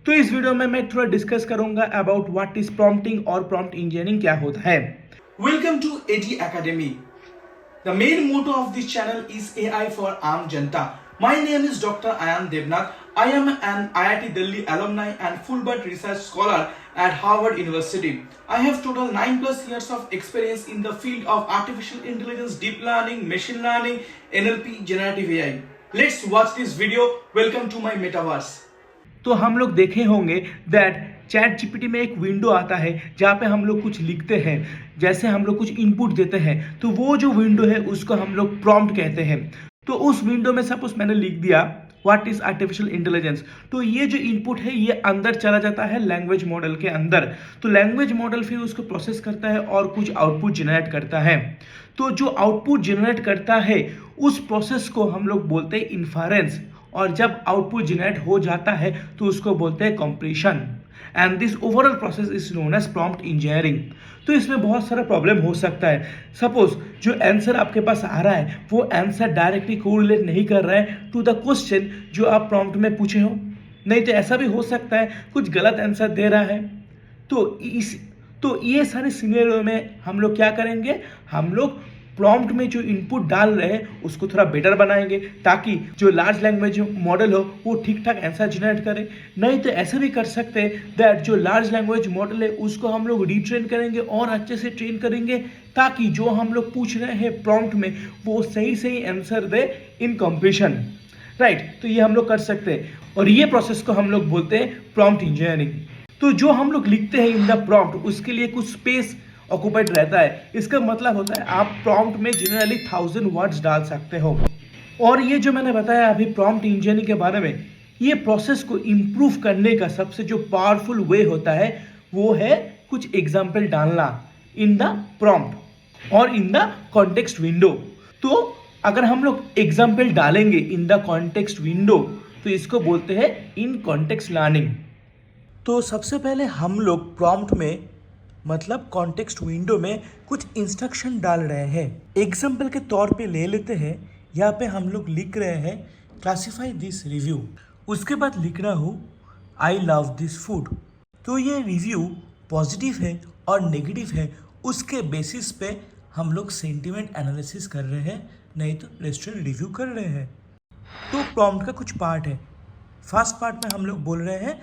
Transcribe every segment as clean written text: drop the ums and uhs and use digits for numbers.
तो इस वीडियो में मैं थोड़ा डिस्कस करूंगा अबाउट व्हाट इज प्रॉम्प्टिंग और प्रॉम्प्ट इंजीनियरिंग क्या होता है। Welcome to AD academy. The main motto of this channel is AI for Aam Janta. My name is Dr. Ayan Devnath. I am an IIT Delhi alumni and Fulbright research scholar at Harvard University. I have total 9+ years of experience in the field of artificial intelligence, deep learning, machine learning, NLP, generative AI. Let's watch this video. Welcome to my metaverse. तो हम लोग देखे होंगे that chat GPT में एक window आता है जहाँ पे हम लोग कुछ लिखते हैं, जैसे हम लोग कुछ इनपुट देते हैं तो वो जो विंडो है उसको हम लोग प्रॉम्प्ट कहते हैं। तो उस विंडो में सपोज मैंने लिख दिया व्हाट इज आर्टिफिशियल इंटेलिजेंस, तो ये जो इनपुट है ये अंदर चला जाता है लैंग्वेज मॉडल के अंदर। तो लैंग्वेज मॉडल फिर उसको प्रोसेस करता है और कुछ आउटपुट जनरेट करता है। तो जो आउटपुट जनरेट करता है उस प्रोसेस को हम लोग बोलते हैं इन्फरेंस, और जब आउटपुट जनरेट हो जाता है तो उसको बोलते हैं completion. And this overall process is known as prompt engineering. तो इसमें बहुत सारा प्रॉब्लम हो सकता है। सपोज जो आंसर आपके पास आ रहा है वो आंसर डायरेक्टली कोरिलेट नहीं कर रहा है टू द क्वेश्चन जो आप प्रॉम्प्ट में पूछे हो, नहीं तो ऐसा भी हो सकता है कुछ गलत आंसर दे रहा है। तो ये सारे सिनेरियो में हम लोग क्या करेंगे, हम लोग प्रॉम्प्ट में जो इनपुट डाल रहे हैं उसको थोड़ा बेटर बनाएंगे ताकि जो लार्ज लैंग्वेज मॉडल हो वो ठीक ठाक आंसर जनरेट करे। नहीं तो ऐसे भी कर सकते हैं दैट जो लार्ज लैंग्वेज मॉडल है उसको हम लोग रीट्रेन करेंगे और अच्छे से ट्रेन करेंगे ताकि जो हम लोग पूछ रहे हैं प्रॉम्प्ट में वो सही सही आंसर दे इन कंप्लीशन। राइट, तो ये हम लोग कर सकते हैं और ये प्रोसेस को हम लोग बोलते हैं प्रॉम्प्ट इंजीनियरिंग। तो जो हम लोग लिखते हैं इन द प्रॉम्प्ट उसके लिए कुछ स्पेस ऑक्यूपाइड रहता है। इसका मतलब होता है आप प्रॉम्प्ट में जनरली 1000 वर्ड्स डाल सकते हो। और ये जो मैंने बताया अभी प्रॉम्प्ट इंजीनियरिंग के बारे में, ये प्रोसेस को इम्प्रूव करने का सबसे जो पावरफुल वे होता है वो है कुछ एग्जाम्पल डालना इन द प्रॉम्प्ट और इन द कॉन्टेक्स्ट विंडो। तो अगर हम लोग एग्जाम्पल डालेंगे इन द कॉन्टेक्स्ट विंडो तो इसको बोलते हैं इन कॉन्टेक्स्ट लर्निंग। तो सबसे पहले हम लोग प्रॉम्प्ट में मतलब कॉन्टेक्स्ट विंडो में कुछ इंस्ट्रक्शन डाल रहे हैं। एग्जाम्पल के तौर पे ले लेते हैं, यहाँ पे हम लोग लिख रहे हैं क्लासीफाई दिस रिव्यू, उसके बाद लिख रहा हूँ आई लव दिस फूड। तो ये रिव्यू पॉजिटिव है और नेगेटिव है उसके बेसिस पे हम लोग सेंटिमेंट एनालिसिस कर रहे हैं, नहीं तो रेस्टोरेंट रिव्यू कर रहे हैं। तो प्रॉम्प्ट का कुछ पार्ट है। फर्स्ट पार्ट में हम लोग बोल रहे हैं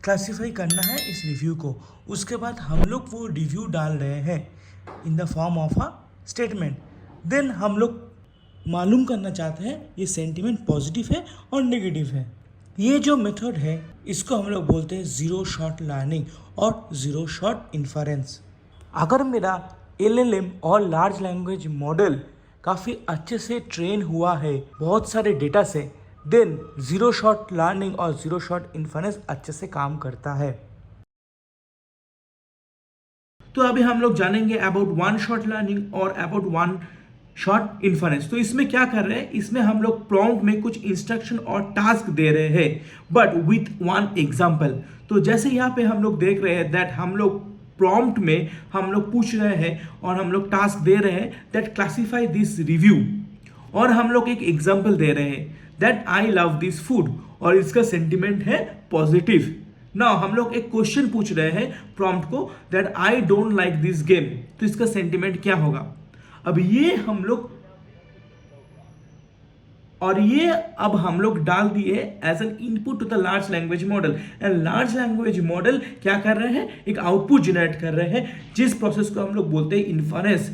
क्लासीफाई करना है इस रिव्यू को, उसके बाद हम लोग वो रिव्यू डाल रहे हैं in the form of a statement. Then हम लोग मालूम करना चाहते हैं ये सेंटिमेंट पॉजिटिव है और नेगेटिव है। ये जो मेथड है इसको हम लोग बोलते हैं ज़ीरो शॉट लर्निंग और ज़ीरो शॉट इन्फरेंस। अगर मेरा LLM और लार्ज लैंग्वेज मॉडल काफ़ी अच्छे से ट्रेन हुआ है बहुत सारे डेटा से, देन ज़ीरो शॉट लर्निंग और ज़ीरो शॉट इन्फरेंस अच्छे से काम करता है। तो अभी हम लोग जानेंगे अबाउट वन शॉट लर्निंग और अबाउट वन शॉट इन्फरेंस। तो इसमें क्या कर रहे हैं, इसमें हम लोग प्रॉम्प्ट में कुछ इंस्ट्रक्शन और टास्क दे रहे हैं बट विथ वन एग्जाम्पल। तो जैसे यहाँ पे हम लोग देख रहे हैं दैट हम लोग प्रॉम्प्ट में हम लोग पूछ रहे हैं और हम लोग टास्क दे रहे हैं दैट क्लासीफाई दिस रिव्यू, और हम लोग एक एग्जाम्पल दे रहे हैं that I love this food और इसका सेंटिमेंट है पॉजिटिव। नाउ हम लोग एक क्वेश्चन पूछ रहे हैं प्रॉम्प्ट को that I don't like this game, तो इसका सेंटिमेंट क्या होगा। अब ये हम लोग डाल दिए as an input to the large language model, and large language model क्या कर रहे हैं, एक आउटपुट जनरेट कर रहे हैं जिस प्रोसेस को हम लोग बोलते हैं inference.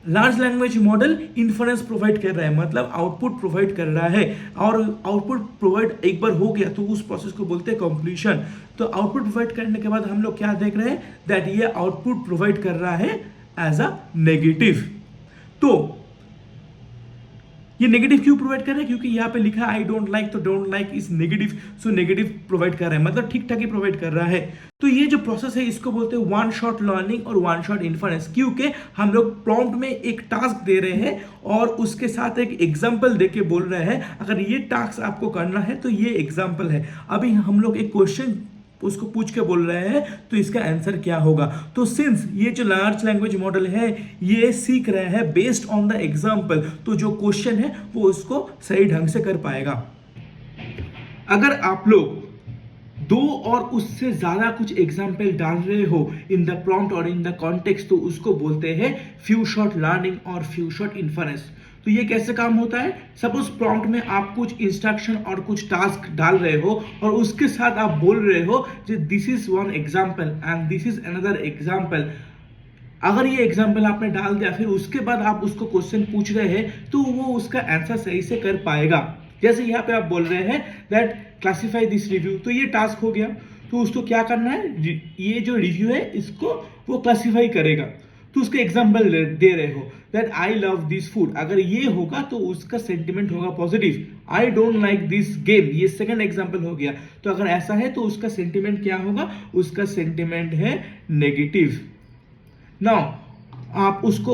Large language model inference provide कर रहा है, मतलब आउटपुट प्रोवाइड कर रहा है, और आउटपुट प्रोवाइड एक बार हो गया तो उस प्रोसेस को बोलते हैं कंप्लीशन। तो आउटपुट प्रोवाइड करने के बाद हम लोग क्या देख रहे हैं दैट ये आउटपुट प्रोवाइड कर रहा है एज अ नेगेटिव। तो ये नेगेटिव क्यों प्रोवाइड कर रहे हैं, क्योंकि यहाँ पे लिखा है आई डोंट लाइक, तो don't like is negative, so negative provide कर रहा है, मतलब ठीक ठाक ही प्रोवाइड कर रहा है। तो ये जो प्रोसेस है इसको बोलते हैं वन शॉट लर्निंग और वन शॉट इन्फरेंस, क्योंकि हम लोग प्रॉम्प्ट में एक टास्क दे रहे हैं और उसके साथ एक एग्जाम्पल दे के बोल रहे हैं अगर ये टास्क आपको करना है तो ये एग्जाम्पल है। अभी हम लोग एक क्वेश्चन उसको पूछ के बोल रहे हैं तो इसका आंसर क्या होगा। तो सिंस ये जो लार्ज लैंग्वेज मॉडल है ये सीख रहे हैं बेस्ड ऑन द एग्जाम्पल, तो जो क्वेश्चन है वो उसको सही ढंग से कर पाएगा। अगर आप लोग दो और उससे ज्यादा कुछ एग्जाम्पल डाल रहे हो इन द प्रॉम्प्ट और इन द कॉन्टेक्स्ट, तो उसको बोलते हैं फ्यू शॉट लर्निंग और फ्यू शॉट इन्फरेंस। तो ये कैसे काम होता है? सपोज प्रॉम्प्ट में आप कुछ इंस्ट्रक्शन और कुछ टास्क डाल रहे हो और उसके साथ आप बोल रहे हो this is one example and this is another example. अगर ये एग्जाम्पल आपने डाल दिया फिर उसके बाद आप उसको क्वेश्चन पूछ रहे हैं तो वो उसका आंसर सही से कर पाएगा। जैसे यहाँ पे आप बोल रहे हैं दैट क्लासिफाई दिस रिव्यू, तो ये टास्क हो गया। तो उसको क्या करना है, ये जो रिव्यू है इसको वो क्लासिफाई करेगा। तो उसके एग्जाम्पल दे रहे हो that I love this food, अगर ये होगा तो उसका सेंटिमेंट होगा positive. I don't like this game, ये सेकंड एग्जाम्पल हो गया। तो अगर ऐसा है तो उसका सेंटिमेंट क्या होगा, उसका सेंटिमेंट है नेगेटिव। नाउ आप उसको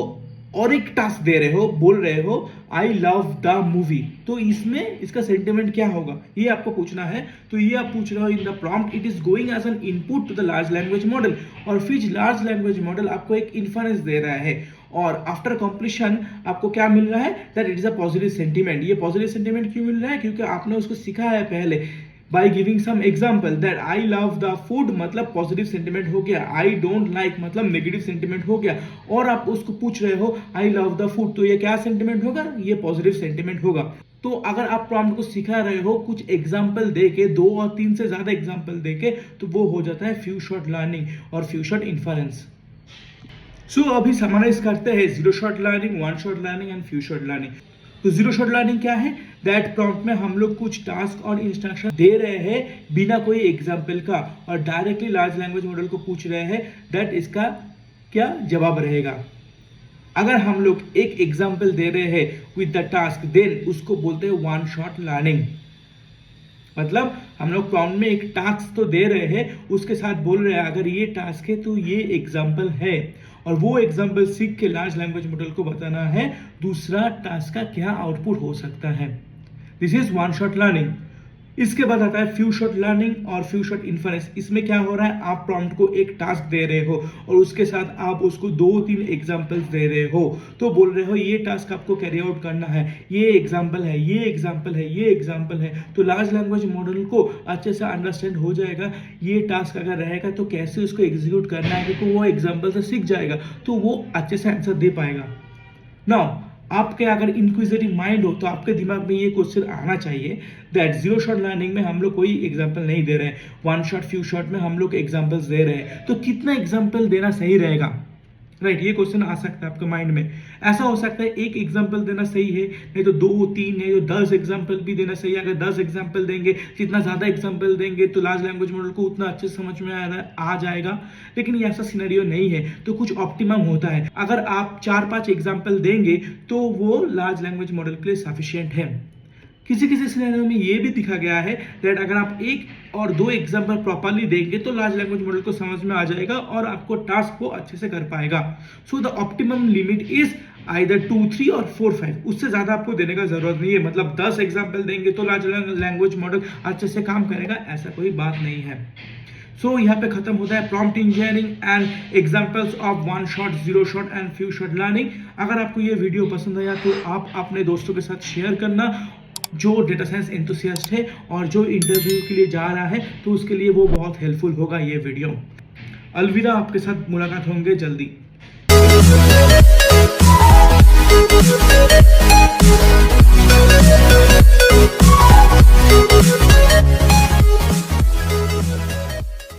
और एक टास्क दे रहे हो, बोल रहे हो आई लव द मूवी, तो इसमें इसका सेंटिमेंट क्या होगा ये आपको पूछना है। तो ये आप पूछ रहे हो in the prompt it is going as an input to the large language model, और फिर लार्ज लैंग्वेज मॉडल आपको एक इन्फरेंस दे रहा है और आफ्टर कंप्लीशन आपको क्या मिल रहा है that it is a positive sentiment. ये पॉजिटिव सेंटिमेंट क्यों मिल रहा है, क्योंकि आपने उसको सीखा है पहले by giving some example that I love the food मतलब पॉजिटिव सेंटिमेंट हो गया, I don't like मतलब नेगेटिव सेंटिमेंट हो गया, और आप उसको पूछ रहे हो I love the food, तो ये क्या सेंटिमेंट होगा, ये पॉजिटिव सेंटिमेंट होगा। तो अगर आप प्रॉम्प्ट को सिखा रहे हो कुछ एग्जाम्पल देके, 2 और 3 से ज्यादा एग्जाम्पल देके, तो वो हो जाता है फ्यू शॉट लर्निंग और फ्यू शॉट इन्फरेंस। सो अभी समराइज करते हैं zero shot learning, one shot learning and few shot learning. तो जीरो शॉट लर्निंग क्या है, दैट प्रॉम्प्ट में हम लोग कुछ टास्क और इंस्ट्रक्शन दे रहे हैं बिना कोई एग्जाम्पल का और डायरेक्टली लार्ज लैंग्वेज मॉडल को पूछ रहे हैं दैट इसका क्या जवाब रहेगा। अगर हम लोग एक एग्जाम्पल दे रहे हैं विद द टास्क देन उसको बोलते हैं वन शॉट लर्निंग। मतलब हम लोग प्रॉम्प्ट में एक टास्क तो दे रहे हैं, उसके साथ बोल रहे हैं अगर ये टास्क है तो ये एग्जाम्पल है, और वो एग्जाम्पल सीख के लार्ज लैंग्वेज मॉडल को बताना है दूसरा टास्क का क्या आउटपुट हो सकता है। This is one shot learning. इसके बाद आता है फ्यू शॉट लर्निंग और फ्यू शॉट इन्फरेंस। इसमें क्या हो रहा है, आप प्रॉम्प्ट को एक टास्क दे रहे हो और उसके साथ आप उसको 2-3 एग्जाम्पल्स दे रहे हो, तो बोल रहे हो ये टास्क आपको कैरी आउट करना है, ये एग्जाम्पल है, ये एग्जाम्पल है, ये एग्जाम्पल है। तो लार्ज लैंग्वेज मॉडल को अच्छे से अंडरस्टैंड हो जाएगा ये टास्क अगर रहेगा तो कैसे उसको एग्जीक्यूट करना है, क्योंकि वो एग्जाम्पल से सीख जाएगा तो वो अच्छे से आंसर दे पाएगा। नाउ आपके अगर इंक्विजिटिव माइंड हो तो आपके दिमाग में ये क्वेश्चन आना चाहिए दैट जीरो शॉट लर्निंग में हम लोग कोई एग्जांपल नहीं दे रहे हैं, वन शॉट फ्यू शॉट में हम लोग एग्जांपल्स दे रहे हैं, तो कितना एग्जांपल देना सही रहेगा, राइट। ये क्वेश्चन आ सकता है आपके माइंड में। ऐसा हो सकता है एक एग्जांपल देना सही है, नहीं तो 2-3 नहीं तो 10 एग्जांपल भी देना सही है। अगर 10 एग्जांपल देंगे, जितना ज्यादा एग्जांपल देंगे तो लार्ज लैंग्वेज मॉडल को उतना अच्छे से समझ में आ जाएगा। लेकिन ये ऐसा सिनेरियो नहीं है, तो कुछ ऑप्टिमम होता है। अगर आप 4-5 एग्जांपल देंगे तो वो लार्ज लैंग्वेज मॉडल के लिए सफिशिएंट है। किसी किसी सिनेरियो में ये भी दिखा गया है दैट अगर आप 1 और 2 एग्जांपल प्रॉपर्ली देंगे तो लार्ज लैंग्वेज मॉडल को समझ में आ जाएगा और आपको टास्क को अच्छे से कर पाएगा। So the optimum limit is either 2, 3 और 4, 5। उससे ज्यादा आपको देने का जरूरत नहीं है। मतलब 10 एग्जांपल देंगे तो लार्ज लैंग्वेज मॉडल अच्छे से काम करेगा, ऐसा कोई बात नहीं है। सो यहाँ पे खत्म होता है prompt engineering and examples of one shot, zero shot and few shot learning. अगर आपको ये वीडियो पसंद आया तो आप अपने दोस्तों के साथ शेयर करना जो डेटा साइंस एंथुसियास्ट है और जो इंटरव्यू के लिए जा रहा है, तो उसके लिए वो बहुत हेल्पफुल होगा ये वीडियो। अलविदा, आपके साथ मुलाकात होंगे जल्दी।